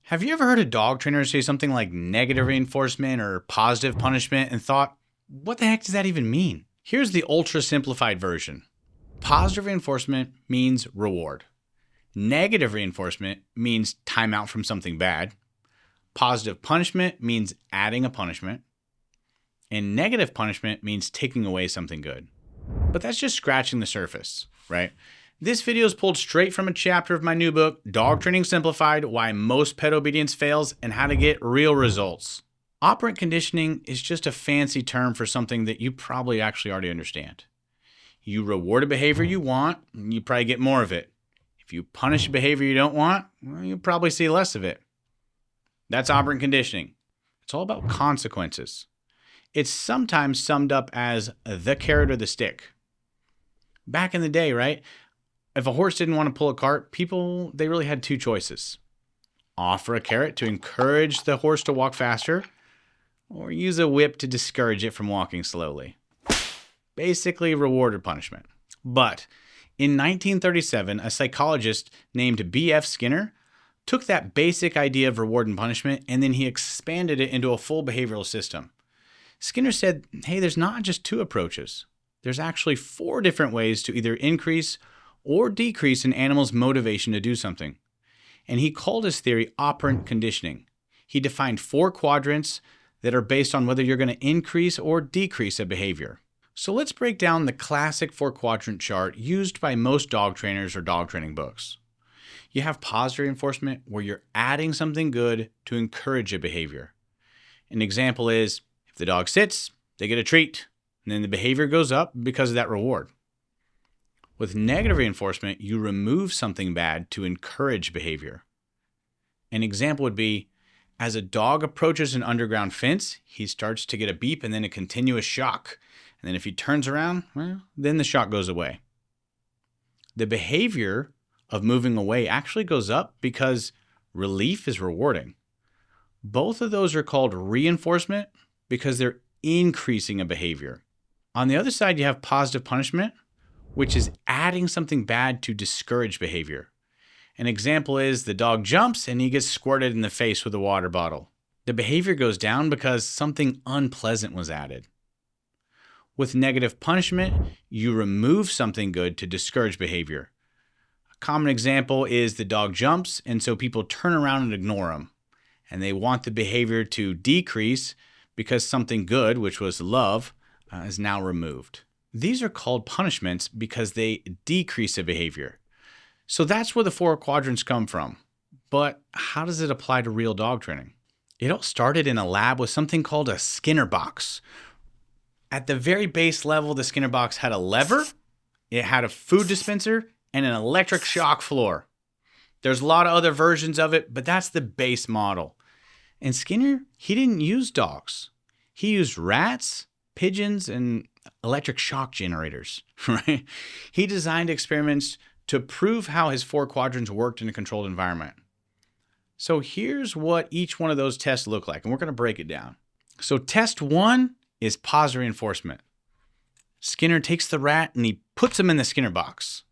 Have you ever heard a dog trainer say something like negative reinforcement or positive punishment and thought, what the heck does that even mean? Here's the ultra simplified version. Positive reinforcement means reward. Negative reinforcement means timeout from something bad. Positive punishment means adding a punishment. And negative punishment means taking away something good. But that's just scratching the surface, right? This video is pulled straight from a chapter of my new book, Dog Training Simplified, Why Most Pet Obedience Fails and How to Get Real Results. Operant conditioning is just a fancy term for something that you probably actually already understand. You reward a behavior you want, and you probably get more of it. If you punish a behavior you don't want, well, you'll probably see less of it. That's operant conditioning. It's all about consequences. It's sometimes summed up as the carrot or the stick. Back in the day, right? If a horse didn't want to pull a cart, they really had two choices. Offer a carrot to encourage the horse to walk faster, or use a whip to discourage it from walking slowly. Basically, reward or punishment. But in 1937, a psychologist named B.F. Skinner took that basic idea of reward and punishment, and then he expanded it into a full behavioral system. Skinner said, hey, there's not just two approaches. There's actually 4 different ways to either increase or decrease an animal's motivation to do something. And he called his theory operant conditioning. He defined 4 quadrants that are based on whether you're going to increase or decrease a behavior. So let's break down the classic 4-quadrant chart used by most dog trainers or dog training books. You have positive reinforcement where you're adding something good to encourage a behavior. An example is if the dog sits, they get a treat, and then the behavior goes up because of that reward. With negative reinforcement, you remove something bad to encourage behavior. An example would be, as a dog approaches an underground fence, he starts to get a beep and then a continuous shock. And then if he turns around, well, then the shock goes away. The behavior of moving away actually goes up because relief is rewarding. Both of those are called reinforcement because they're increasing a behavior. On the other side, you have positive punishment, which is adding something bad to discourage behavior. An example is the dog jumps and he gets squirted in the face with a water bottle. The behavior goes down because something unpleasant was added. With negative punishment, you remove something good to discourage behavior. A common example is the dog jumps, and so people turn around and ignore him. And they want the behavior to decrease because something good, which was love, is now removed. These are called punishments because they decrease a behavior. So that's where the 4 quadrants come from. But how does it apply to real dog training? It all started in a lab with something called a Skinner box. At the very base level, the Skinner box had a lever, it had a food dispenser, and an electric shock floor. There's a lot of other versions of it, but that's the base model. And Skinner, he didn't use dogs. He used rats, pigeons, and electric shock generators, right? He designed experiments to prove how his 4 quadrants worked in a controlled environment. So here's what each one of those tests look like, and we're going to break it down. So test 1 is positive reinforcement. Skinner takes the rat and he puts him in the Skinner box.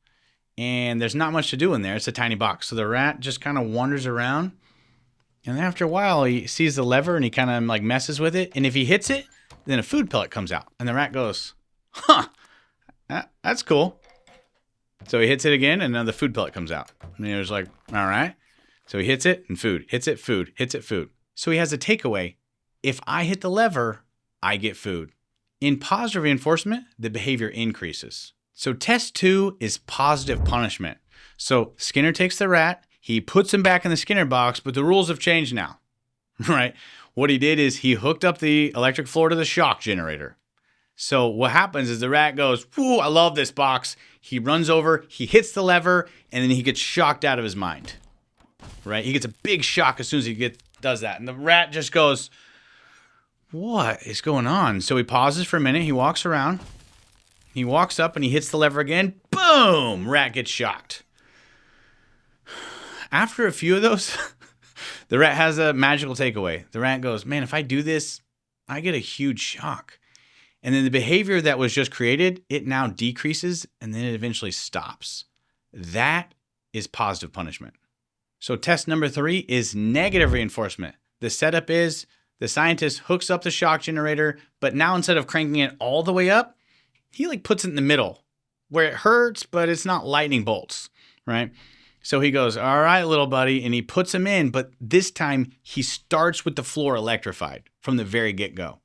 And there's not much to do in there. It's a tiny box. So the rat just kind of wanders around. And after a while, he sees the lever and he kind of like messes with it. And if he hits it, then a food pellet comes out. And the rat goes, huh, that's cool. So he hits it again and another food pellet comes out. And he was like, all right. So he hits it and food, hits it, food, hits it, food. So he has a takeaway. If I hit the lever, I get food. In positive reinforcement, the behavior increases. So test 2 is positive punishment. So Skinner takes the rat, he puts him back in the Skinner box, but the rules have changed now, right? What he did is he hooked up the electric floor to the shock generator. So what happens is the rat goes, "Ooh, I love this box." He runs over, he hits the lever, and then he gets shocked out of his mind, right? He gets a big shock as soon as he does that. And the rat just goes, what is going on? So he pauses for a minute, he walks around, he walks up and he hits the lever again. Boom! Rat gets shocked. After a few of those, the rat has a magical takeaway. The rat goes, man, if I do this, I get a huge shock. And then the behavior that was just created, it now decreases and then it eventually stops. That is positive punishment. So test number 3 is negative reinforcement. The setup is the scientist hooks up the shock generator, but now instead of cranking it all the way up, he like puts it in the middle where it hurts, but it's not lightning bolts, right? So he goes, all right, little buddy, and he puts him in, but this time he starts with the floor electrified from the very get-go.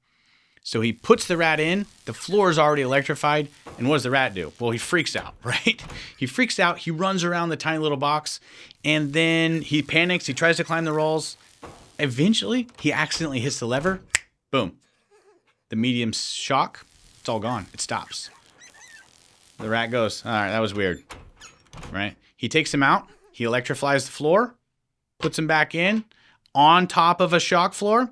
So he puts the rat in, the floor is already electrified, and what does the rat do? Well, he freaks out, right? He freaks out, he runs around the tiny little box, and then he panics, he tries to climb the rolls. Eventually, he accidentally hits the lever, boom. The medium shock, it's all gone, it stops. The rat goes, all right, that was weird, right? He takes him out, he electrifies the floor, puts him back in, on top of a shock floor.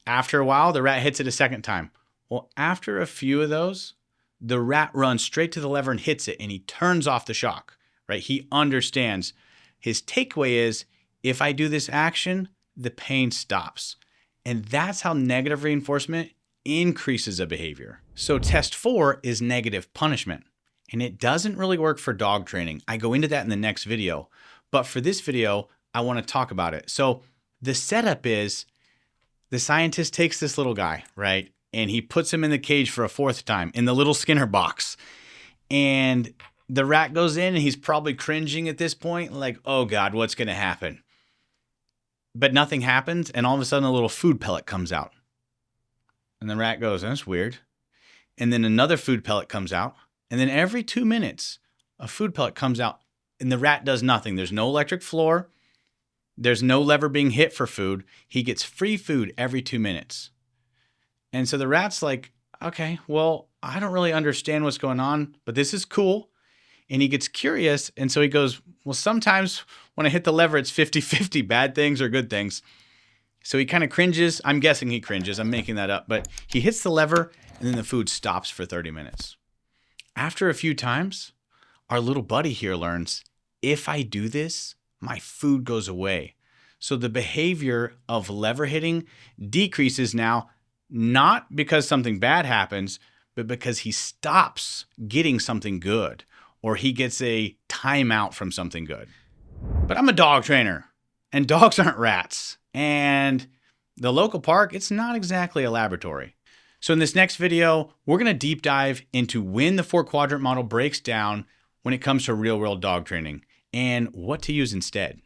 After a while, the rat hits it a second time. Well, after a few of those, the rat runs straight to the lever and hits it, and he turns off the shock, right? He understands. His takeaway is, if I do this action, the pain stops. And that's how negative reinforcement increases a behavior. So test 4 is negative punishment. And it doesn't really work for dog training. I go into that in the next video. But for this video, I want to talk about it. So the setup is the scientist takes this little guy, right? And he puts him in the cage for a 4th time in the little Skinner box. And the rat goes in and he's probably cringing at this point, like, oh God, what's going to happen? But nothing happens. And all of a sudden a little food pellet comes out. And the rat goes, that's weird. And then another food pellet comes out. And then every 2 minutes, a food pellet comes out and the rat does nothing. There's no electric floor. There's no lever being hit for food. He gets free food every 2 minutes. And so the rat's like, okay, well, I don't really understand what's going on, but this is cool. And he gets curious. And so he goes, well, sometimes when I hit the lever, it's 50-50, bad things or good things. So he kind of cringes. I'm guessing he cringes. I'm making that up. But he hits the lever and then the food stops for 30 minutes. After a few times, our little buddy here learns, if I do this, my food goes away. So the behavior of lever hitting decreases now, not because something bad happens, but because he stops getting something good, or he gets a timeout from something good. But I'm a dog trainer, and dogs aren't rats. And the local park, it's not exactly a laboratory. So in this next video, we're going to deep dive into when the 4-quadrant model breaks down when it comes to real-world dog training and what to use instead.